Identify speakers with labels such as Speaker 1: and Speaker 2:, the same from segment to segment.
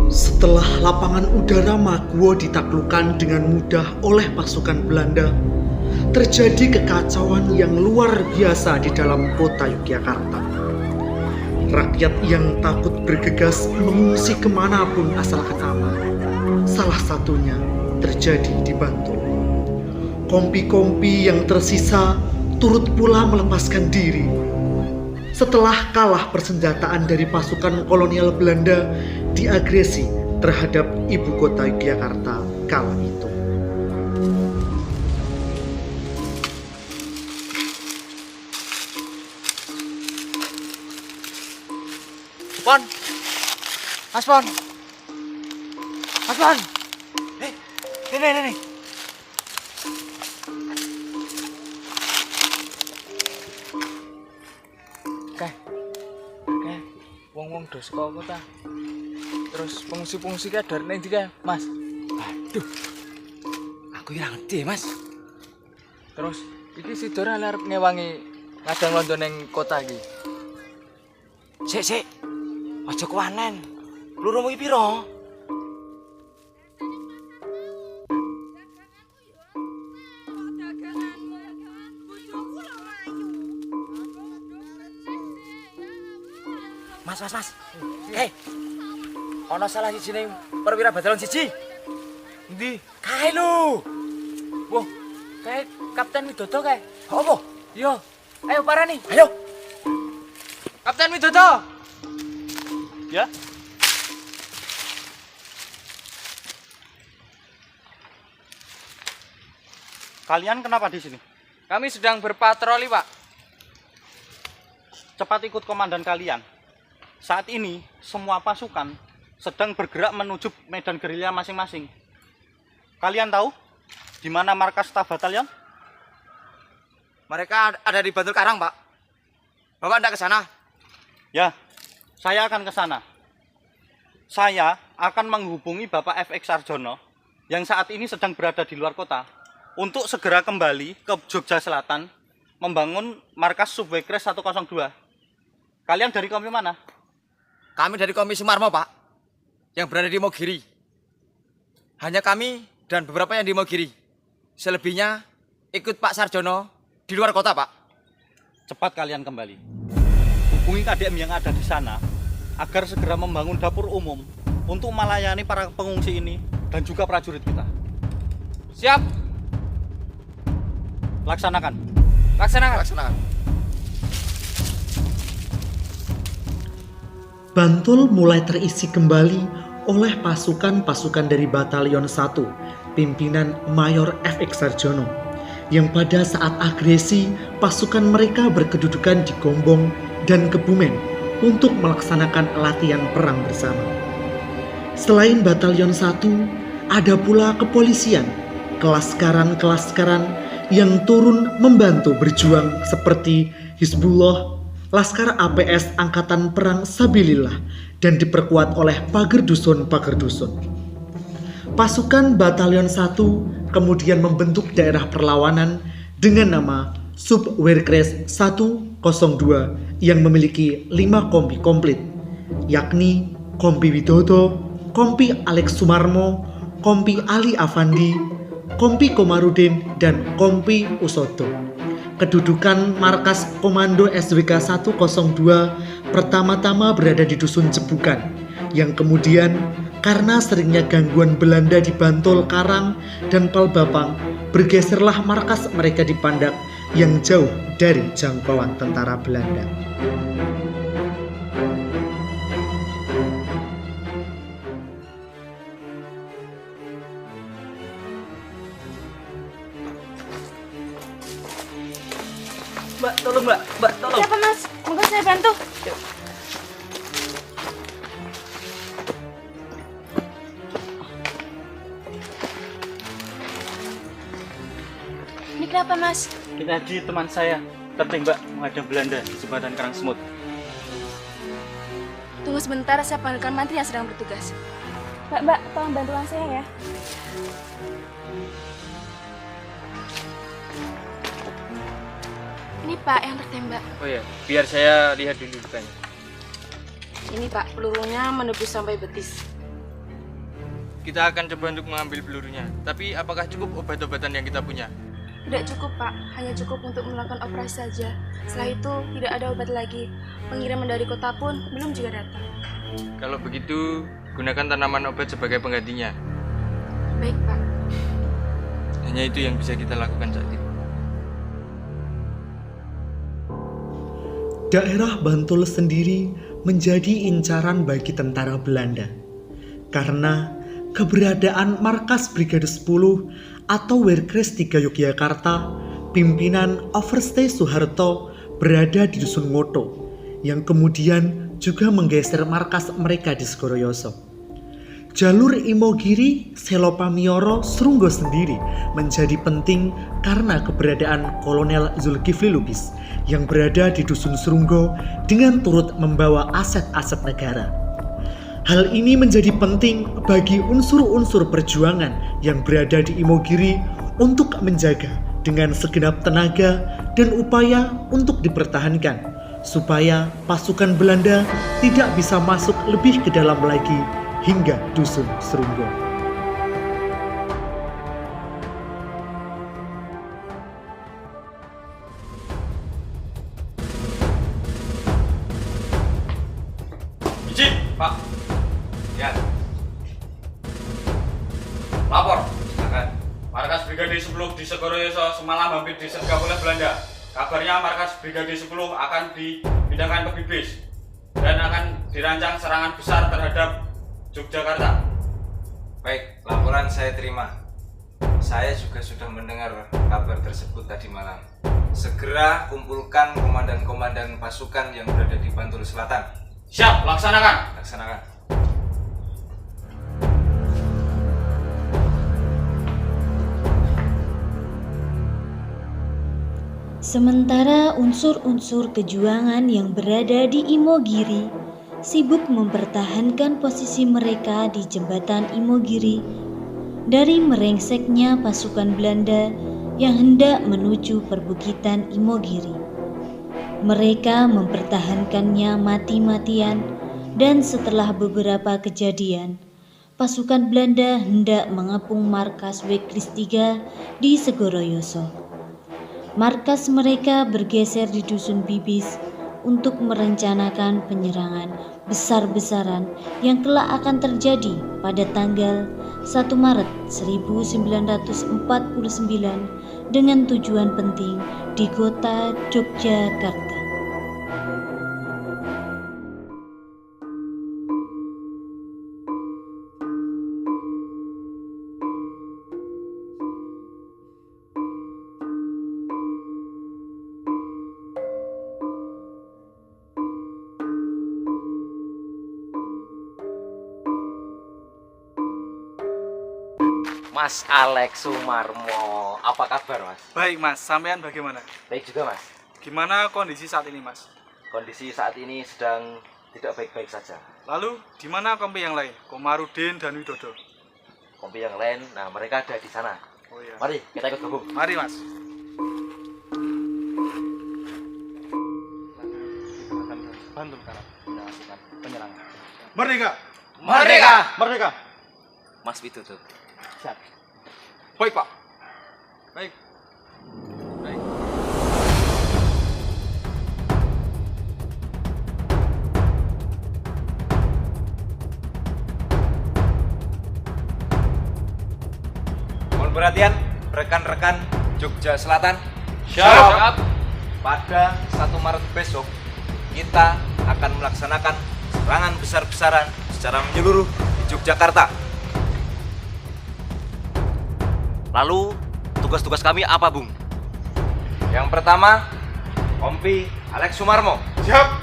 Speaker 1: Setelah lapangan udara Maguwo ditaklukkan dengan mudah oleh pasukan Belanda, terjadi kekacauan yang luar biasa di dalam kota Yogyakarta. Rakyat yang takut bergegas mengungsi kemanapun asalkan aman. Salah satunya terjadi di Bantul. Kompi-kompi yang tersisa turut pula melepaskan diri. Setelah kalah persenjataan dari pasukan kolonial Belanda diagresi terhadap ibu kota Yogyakarta kala itu.
Speaker 2: Pon, Mas Pon, Mas Pon, nih. Kayak, wong dos kota. Terus pengungsi kayak dari nanti kayak, Mas.
Speaker 3: Aduh, aku yang ngerti, Mas.
Speaker 2: Terus, iki si Dora arep ngewangi ngadang londo neng kota iki.
Speaker 3: Sik. Aja kuwanen. Lurumu iki piro? Mas. Ana salah siji ning perwira batalan siji.
Speaker 2: Endi?
Speaker 3: Kae lho.
Speaker 2: Wah, kayak Kapten Widodo kayak.
Speaker 3: Apa?
Speaker 2: Yo, ayo parani.
Speaker 3: Ayo.
Speaker 2: Kapten Widodo. Ya.
Speaker 4: Kalian kenapa di sini?
Speaker 2: Kami sedang berpatroli, Pak.
Speaker 4: Cepat ikut komandan kalian. Saat ini semua pasukan sedang bergerak menuju medan gerilya masing-masing. Kalian tahu di mana markas staf batalion?
Speaker 3: Mereka ada di Bantul Karang, Pak. Bapak enggak ke sana?
Speaker 4: Ya, saya akan ke sana. Saya akan menghubungi Bapak FX Sarjono yang saat ini sedang berada di luar kota untuk segera kembali ke Jogja Selatan membangun markas Subwekres 102. Kalian dari kompi mana?
Speaker 3: Kami dari Komisi Sumarmo, Pak. Yang berada di Mogiri. Hanya kami dan beberapa yang di Mogiri. Selebihnya ikut Pak Sarjono di luar kota, Pak.
Speaker 4: Cepat kalian kembali. Hubungi KDM yang ada di sana agar segera membangun dapur umum untuk melayani para pengungsi ini dan juga prajurit kita.
Speaker 2: Siap.
Speaker 4: Laksanakan.
Speaker 3: Laksanakan.
Speaker 1: Bantul mulai terisi kembali oleh pasukan-pasukan dari Batalion 1, pimpinan Mayor FX Sarjono, yang pada saat agresi pasukan mereka berkedudukan di Gombong dan Kebumen untuk melaksanakan latihan perang bersama. Selain Batalion 1, ada pula kepolisian, kelaskaran yang turun membantu berjuang seperti Hizbullah, Laskar APS Angkatan Perang Sabilillah, dan diperkuat oleh pagerdusun. Pasukan Batalion 1 kemudian membentuk daerah perlawanan dengan nama Subwekres 102 yang memiliki 5 kompi komplit, yakni Kompi Widodo, Kompi Alex Sumarmo, Kompi Ali Afandi, Kompi Komarudin, dan Kompi Usodo. Kedudukan markas Komando SWK 102 pertama-tama berada di Dusun Cebukan, yang kemudian karena seringnya gangguan Belanda di Bantul Karang dan Palbapang, bergeserlah markas mereka di Pandak yang jauh dari jangkauan tentara Belanda.
Speaker 4: Mbak, tolong Mbak, tolong.
Speaker 5: Siapa Mas? Monggo saya bantu. Ini kenapa Mas?
Speaker 4: Ini tadi teman saya tertembak menghadap Belanda di jembatan Karangsemut.
Speaker 5: Tunggu sebentar, saya panggilkan mantri yang sedang bertugas. Mbak, tolong bantuan saya ya. Ini Pak yang tertembak.
Speaker 2: Oh ya, biar saya lihat dulu lukanya.
Speaker 5: Ini Pak, pelurunya menembus sampai betis.
Speaker 2: kita akan coba untuk mengambil pelurunya. Tapi apakah cukup obat-obatan yang kita punya?
Speaker 5: Tidak cukup, Pak. Hanya cukup untuk melakukan operasi saja. Setelah itu, tidak ada obat lagi. Pengiriman dari kota pun belum juga datang.
Speaker 2: Kalau begitu, gunakan tanaman obat sebagai penggantinya.
Speaker 5: Baik, Pak.
Speaker 2: Hanya itu yang bisa kita lakukan saat ini.
Speaker 1: Daerah Bantul sendiri menjadi incaran bagi tentara Belanda karena keberadaan markas Brigade 10 atau Wehrkreis 3 Yogyakarta, pimpinan Overste Soeharto berada di Dusun Ngoto yang kemudian juga menggeser markas mereka di Segoroyoso. Jalur Imogiri, Selopamioro, Srunggo sendiri menjadi penting karena keberadaan Kolonel Zulkifli Lubis yang berada di Dusun Srunggo dengan turut membawa aset-aset negara. Hal ini menjadi penting bagi unsur-unsur perjuangan yang berada di Imogiri untuk menjaga dengan segenap tenaga dan upaya untuk dipertahankan supaya pasukan Belanda tidak bisa masuk lebih ke dalam lagi hingga Dusun Srunggo.
Speaker 3: Izin, Pak. Ya. Lapor. Silakan. Markas Brigade 10 di Segoroyoso semalam hampir disergap oleh Belanda. Kabarnya markas Brigade 10 akan dipindahkan ke Bibis dan akan dirancang serangan besar terhadap Yogyakarta.
Speaker 6: Baik, laporan saya terima. Saya juga sudah mendengar kabar tersebut tadi malam. Segera kumpulkan komandan-komandan pasukan yang berada di Bantul Selatan.
Speaker 3: Siap, laksanakan.
Speaker 6: Laksanakan.
Speaker 7: Sementara unsur-unsur kejuangan yang berada di Imogiri sibuk mempertahankan posisi mereka di jembatan Imogiri dari merengseknya pasukan Belanda yang hendak menuju perbukitan Imogiri. Mereka mempertahankannya mati-matian dan setelah beberapa kejadian, pasukan Belanda hendak mengepung markas Wehrkreis 3 di Segoroyoso. Markas mereka bergeser di Dusun Bibis untuk merencanakan penyerangan besar-besaran yang kelak akan terjadi pada tanggal 1 Maret 1949 dengan tujuan penting di kota Yogyakarta.
Speaker 6: Mas Alex Sumarmo, apa kabar Mas?
Speaker 4: Baik Mas, sampean bagaimana?
Speaker 6: Baik juga Mas.
Speaker 4: Gimana kondisi saat ini Mas?
Speaker 6: Kondisi saat ini sedang tidak baik-baik saja.
Speaker 4: Lalu di mana kompi yang lain? Komarudin dan Widodo.
Speaker 6: Kompi yang lain, nah mereka ada di sana.
Speaker 4: Oh iya.
Speaker 6: Mari kita ikut gabung.
Speaker 4: Mari Mas. Bantul kanan.
Speaker 6: Melakukan penyerangan.
Speaker 4: Merdeka.
Speaker 3: Merdeka.
Speaker 4: Merdeka.
Speaker 6: Mas Widodo.
Speaker 4: Siap.
Speaker 3: Baik, Pak.
Speaker 4: Baik.
Speaker 2: Baik.
Speaker 6: Mohon perhatian rekan-rekan Jogja Selatan.
Speaker 3: Siap.
Speaker 6: Pada 1 Maret besok kita akan melaksanakan serangan besar-besaran secara menyeluruh di Yogyakarta. Lalu tugas-tugas kami apa, Bung? Yang pertama, Kompi Alex Sumarmo.
Speaker 4: Siap.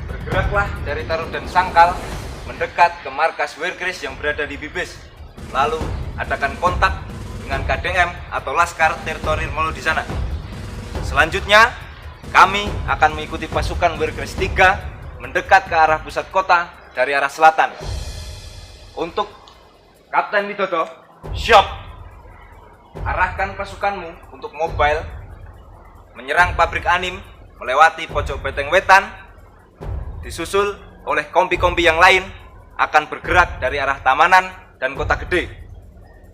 Speaker 6: Bergeraklah dari Tarut dan Sangkal mendekat ke markas Wehrkreis yang berada di Bibis. Lalu adakan kontak dengan KDM atau Laskar Teritori Molo di sana. Selanjutnya, kami akan mengikuti pasukan Wehrkreis 3 mendekat ke arah pusat kota dari arah selatan. Untuk Kapten Widodo,
Speaker 4: Siap.
Speaker 6: arahkan pasukanmu untuk mobile menyerang pabrik Anim melewati pojok Beteng Wetan, disusul oleh kompi-kompi yang lain akan bergerak dari arah Tamanan dan Kota Gede.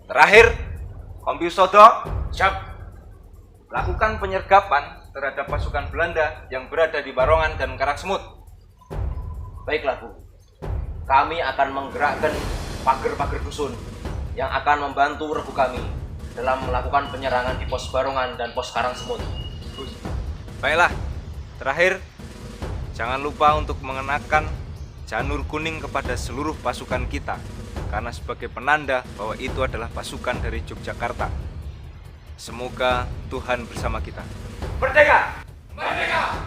Speaker 6: Terakhir, Kompi Usodo, siap. Lakukan penyergapan terhadap pasukan Belanda yang berada di Barongan dan Karangsemut.
Speaker 8: Baiklah, Bu. Kami akan menggerakkan pager-pager dusun yang akan membantu regu kami dalam melakukan penyerangan di pos Barongan dan pos Karangsemut.
Speaker 6: Baiklah, terakhir, jangan lupa untuk mengenakan janur kuning kepada seluruh pasukan kita, karena sebagai penanda bahwa itu adalah pasukan dari Yogyakarta. Semoga Tuhan bersama kita.
Speaker 3: Merdeka! Merdeka!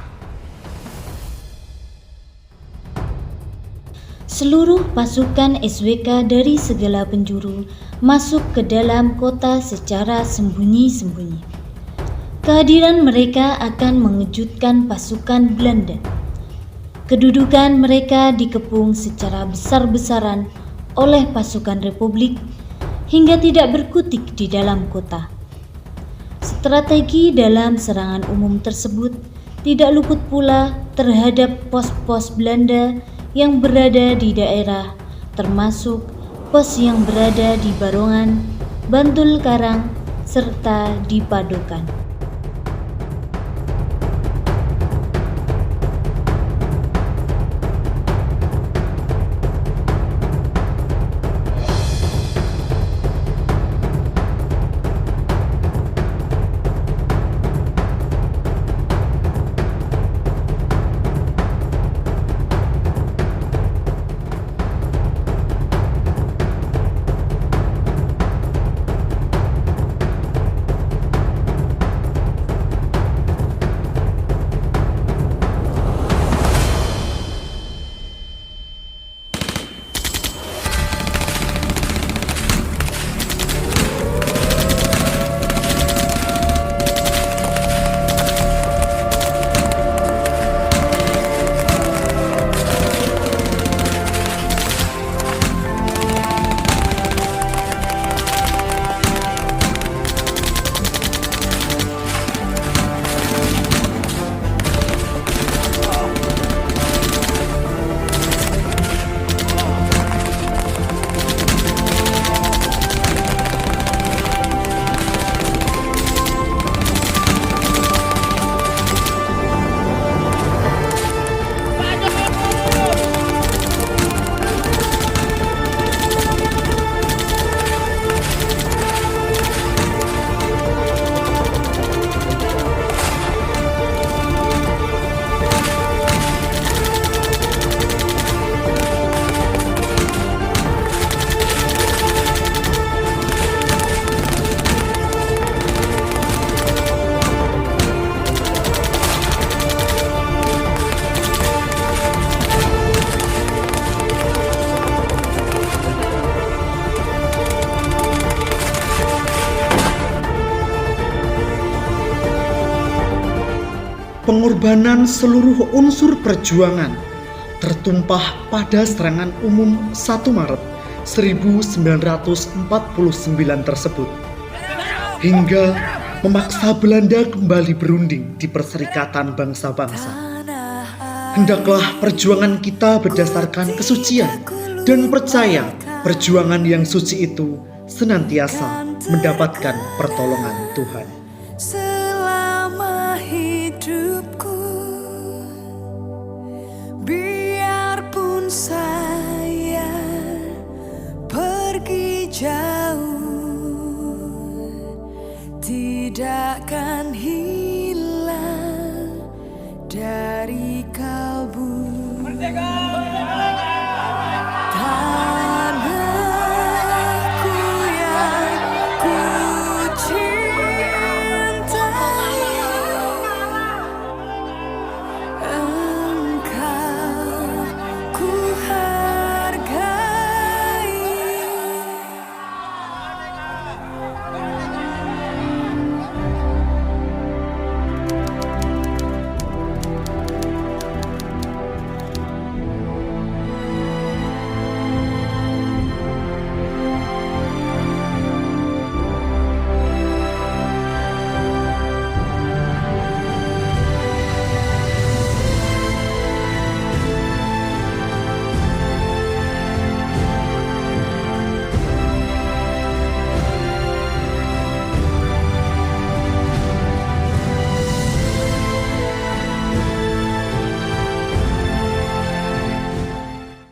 Speaker 7: Seluruh pasukan SWK dari segala penjuru masuk ke dalam kota secara sembunyi-sembunyi. Kehadiran mereka akan mengejutkan pasukan Belanda. Kedudukan mereka dikepung secara besar-besaran oleh pasukan Republik hingga tidak berkutik di dalam kota. Strategi dalam serangan umum tersebut tidak luput pula terhadap pos-pos Belanda yang berada di daerah, termasuk pos yang berada di Barongan, Bantul Karang, serta di Padokan.
Speaker 1: Pengorbanan seluruh unsur perjuangan tertumpah pada serangan umum 1 Maret 1949 tersebut, hingga memaksa Belanda kembali berunding di Perserikatan Bangsa-Bangsa. Hendaklah perjuangan kita berdasarkan kesucian dan percaya perjuangan yang suci itu senantiasa mendapatkan pertolongan Tuhan.
Speaker 9: Selama hidupku, biarpun saya pergi jauh, tidak akan hilang dari kalbu.
Speaker 3: Merdeka!